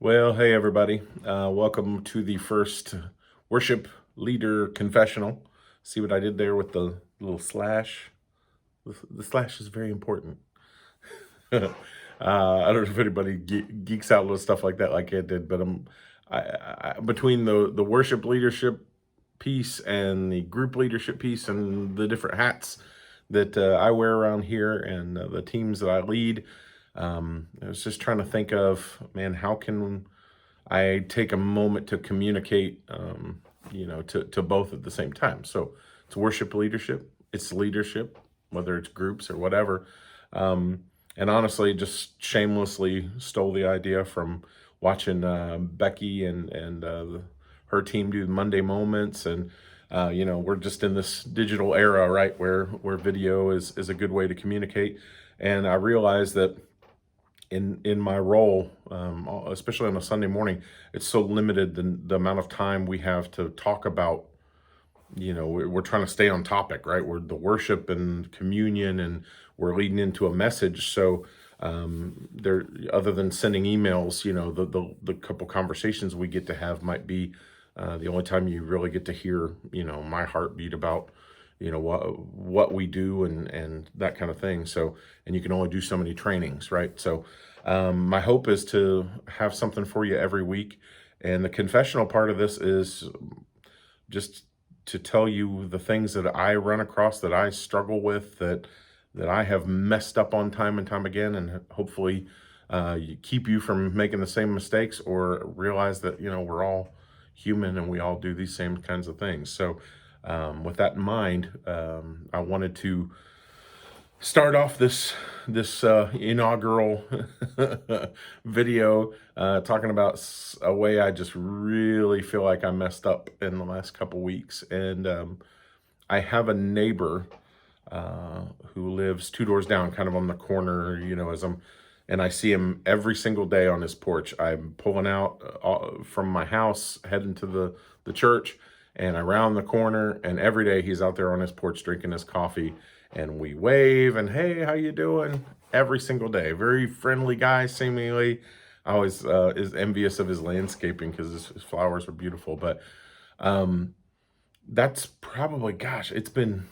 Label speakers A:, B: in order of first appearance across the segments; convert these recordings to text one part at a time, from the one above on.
A: Well, hey everybody. Welcome to the first worship leader confessional. See what I did there with the little slash? The slash is very important. I don't know if anybody geeks out with stuff like that like I did, but between the worship leadership piece and the group leadership piece and the different hats that I wear around here and the teams that I lead. I was just trying to think of, man, how can I take a moment to communicate, to both at the same time. So it's worship leadership, it's leadership, whether it's groups or whatever. Um, and honestly, just shamelessly stole the idea from watching Becky and her team do Monday Moments, and we're just in this digital era, right, where video is a good way to communicate. And I realized that in my role, especially on a Sunday morning, it's so limited the amount of time we have to talk about. We're trying to stay on topic, right? We're the worship and communion, and we're leading into a message. So there, other than sending emails, the couple conversations we get to have might be the only time you really get to hear, my heartbeat about what we do and that kind of thing. So, and you can only do so many trainings, right? So my hope is to have something for you every week, and the confessional part of this is just to tell you the things that I run across, that I struggle with, that I have messed up on time and time again, and hopefully keep you from making the same mistakes, or realize that we're all human and we all do these same kinds of things. So with that in mind, I wanted to start off this inaugural video talking about a way I just really feel like I messed up in the last couple weeks. And I have a neighbor who lives two doors down, kind of on the corner, and I see him every single day on his porch. I'm pulling out from my house, heading to the church, and I round the corner, and every day he's out there on his porch drinking his coffee, and we wave and, hey, how you doing? Every single day. Very friendly guy, seemingly. I always is envious of his landscaping because his flowers are beautiful. But that's probably, gosh, it's been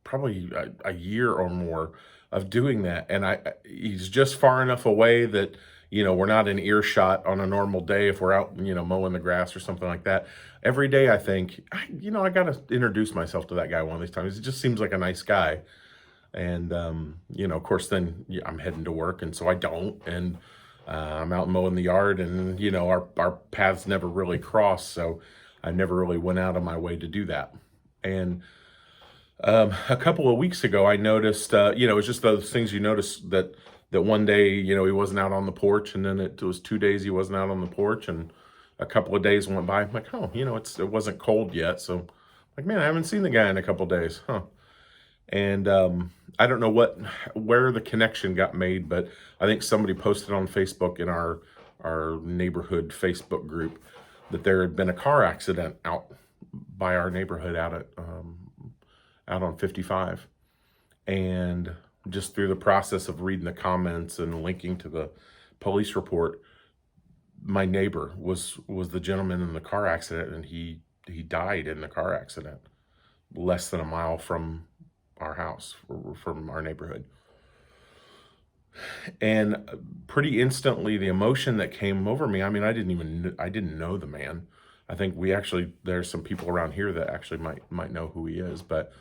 A: probably a year or more of doing that, and he's just far enough away that we're not in earshot on a normal day if we're out mowing the grass or something like that. Every day I think I gotta introduce myself to that guy one of these times. It just seems like a nice guy. And of course, then I'm heading to work, and so I don't. And I'm out mowing the yard, and our paths never really cross, so I never really went out of my way to do that. And a couple of weeks ago, I noticed, it's just those things you notice, that one day, he wasn't out on the porch, and then it was 2 days he wasn't out on the porch, and a couple of days went by. I'm like, oh, it wasn't cold yet, so like, man, I haven't seen the guy in a couple of days, huh? And I don't know where the connection got made, but I think somebody posted on Facebook in our neighborhood Facebook group that there had been a car accident out by our neighborhood out on 55. And just through the process of reading the comments and linking to the police report, my neighbor was the gentleman in the car accident, and he died in the car accident less than a mile from our house, from our neighborhood. And pretty instantly, the emotion that came over me, I mean, I didn't know the man. I think there's some people around here that actually might know who he is, but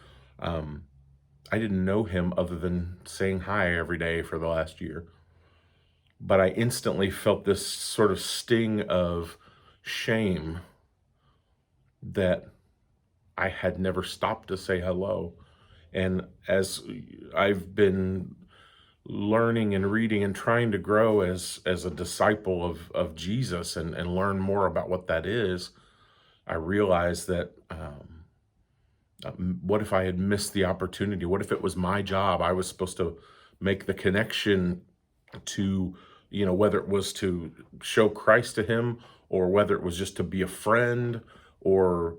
A: I didn't know him other than saying hi every day for the last year. But I instantly felt this sort of sting of shame that I had never stopped to say hello. And as I've been learning and reading and trying to grow as a disciple of Jesus, and learn more about what that is, I realized that what if I had missed the opportunity? What if it was my job? I was supposed to make the connection to, whether it was to show Christ to him, or whether it was just to be a friend, or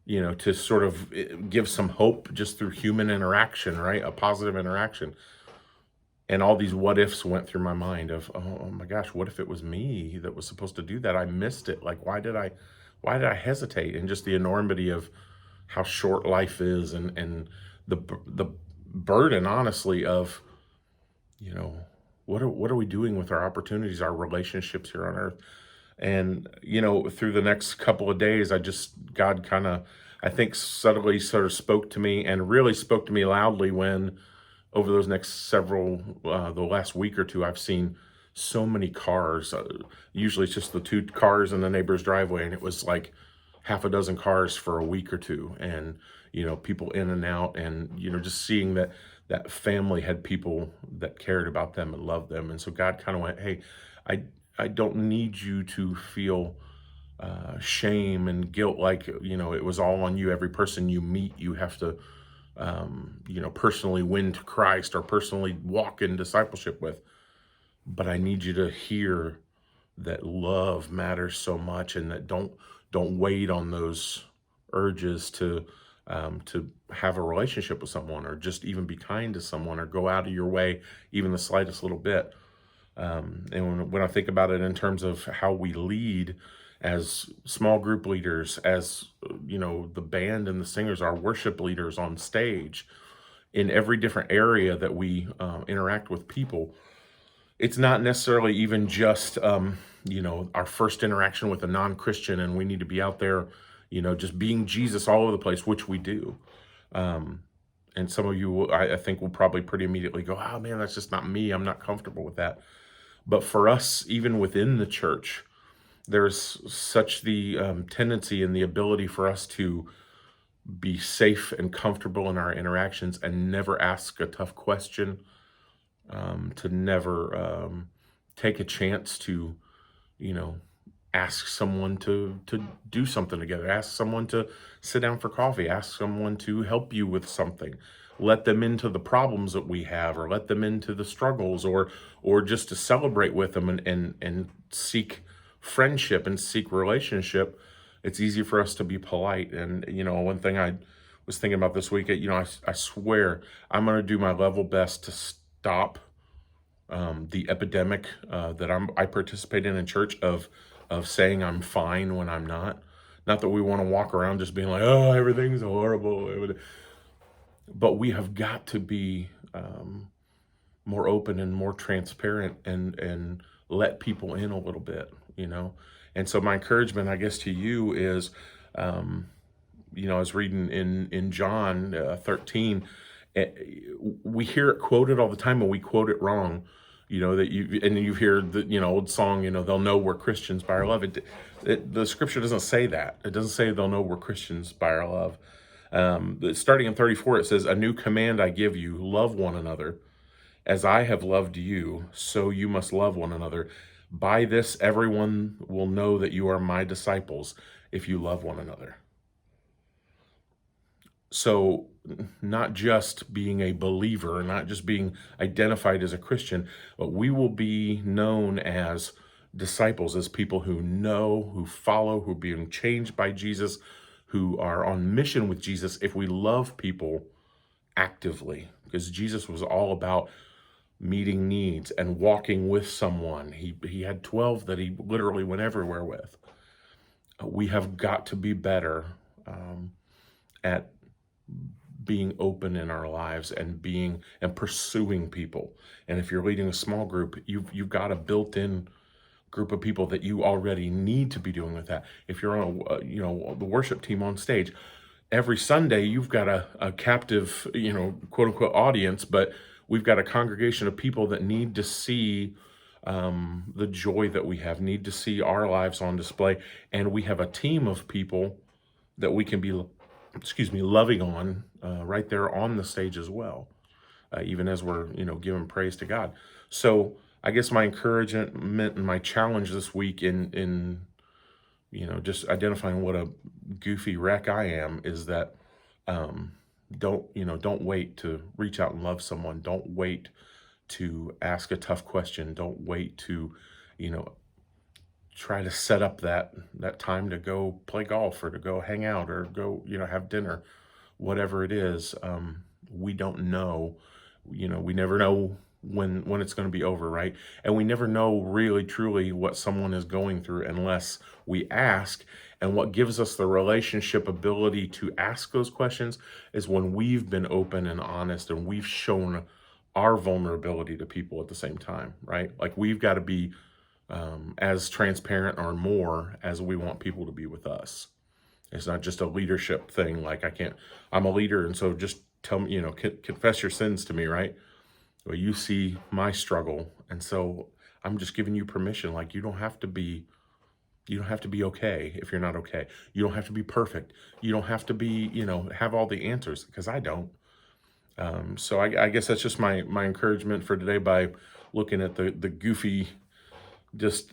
A: to sort of give some hope just through human interaction, right? A positive interaction. And all these what ifs went through my mind of, oh my gosh, what if it was me that was supposed to do that? I missed it. Like, why did I hesitate? And just the enormity of how short life is, and the burden, honestly, of, you know, what are we doing with our opportunities, our relationships here on earth? And, through the next couple of days, God kind of, I think, subtly sort of spoke to me, and really spoke to me loudly when, over those next the last week or two, I've seen so many cars. Usually it's just the two cars in the neighbor's driveway, and it was like half a dozen cars for a week or two. And, people in and out, and, just seeing that family had people that cared about them and loved them. And so God kind of went, hey, I, I don't need you to feel shame and guilt, like, it was all on you. Every person you meet, you have to personally win to Christ, or personally walk in discipleship with. But I need you to hear that love matters so much, and that don't wait on those urges to have a relationship with someone, or just even be kind to someone, or go out of your way even the slightest little bit. And when I think about it in terms of how we lead as small group leaders, as the band and the singers, our worship leaders on stage, in every different area that we interact with people, it's not necessarily even just our first interaction with a non-Christian, and we need to be out there, just being Jesus all over the place, which we do. And some of you, I think, will probably pretty immediately go, oh man, that's just not me. I'm not comfortable with that. But for us, even within the church, there's such the tendency and the ability for us to be safe and comfortable in our interactions, and never ask a tough question, to never take a chance to, you know, ask someone to do something together, ask someone to sit down for coffee, ask someone to help you with something, let them into the problems that we have, or let them into the struggles, or just to celebrate with them, and seek friendship and seek relationship. It's easy for us to be polite. And one thing I was thinking about this week, I swear I'm going to do my level best to stop the epidemic that I participate in church, of saying I'm fine when I'm not. Not that we want to walk around just being like, oh, everything's horrible, but we have got to be more open and more transparent, and let people in a little bit. And so my encouragement, I guess, to you is, I was reading in John 13. eh, we hear it quoted all the time, and we quote it wrong. You hear the old song, they'll know we're Christians by our love. The scripture doesn't say that. It doesn't say they'll know we're Christians by our love. Starting in 34, it says, a new command I give you, love one another. As I have loved you, so you must love one another. By this, everyone will know that you are my disciples, if you love one another. So, not just being a believer, not just being identified as a Christian, but we will be known as disciples, as people who know, who follow, who are being changed by Jesus, who are on mission with Jesus, if we love people actively. Because Jesus was all about meeting needs and walking with someone. He had 12 that he literally went everywhere with. We have got to be better at being open in our lives, and pursuing people. And if you're leading a small group, you've got a built-in group of people that you already need to be doing with that. If you're on the worship team on stage, every Sunday you've got a captive, quote unquote audience, but we've got a congregation of people that need to see the joy that we have, need to see our lives on display. And we have a team of people that we can be, loving on right there on the stage as well, even as we're, giving praise to God. So I guess my encouragement and my challenge this week, in just identifying what a goofy wreck I am, is that don't wait to reach out and love someone. Don't wait to ask a tough question. Don't wait to, try to set up that time to go play golf, or to go hang out, or go, have dinner, whatever it is. We don't know, we never know when it's going to be over, right? And we never know really truly what someone is going through unless we ask. And what gives us the relationship ability to ask those questions is when we've been open and honest and we've shown our vulnerability to people at the same time, right? Like we've got to be as transparent or more as we want people to be with us. It's not just a leadership thing. Like I'm a leader, and so just tell me, confess your sins to me, right? Well, you see my struggle, and so I'm just giving you permission. Like you don't have to be okay if you're not okay. You don't have to be perfect. You don't have to be, have all the answers, because I don't. So I guess that's just my encouragement for today by looking at the goofy, just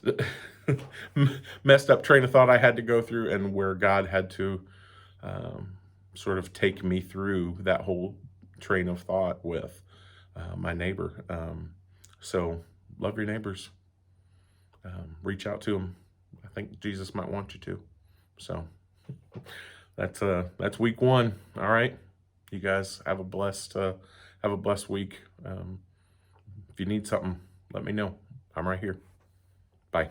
A: messed up train of thought I had to go through, and where God had to sort of take me through that whole train of thought with my neighbor. So love your neighbors. Reach out to them. I think Jesus might want you to. So that's week one. All right, you guys have a blessed week. If you need something, let me know. I'm right here. Bye.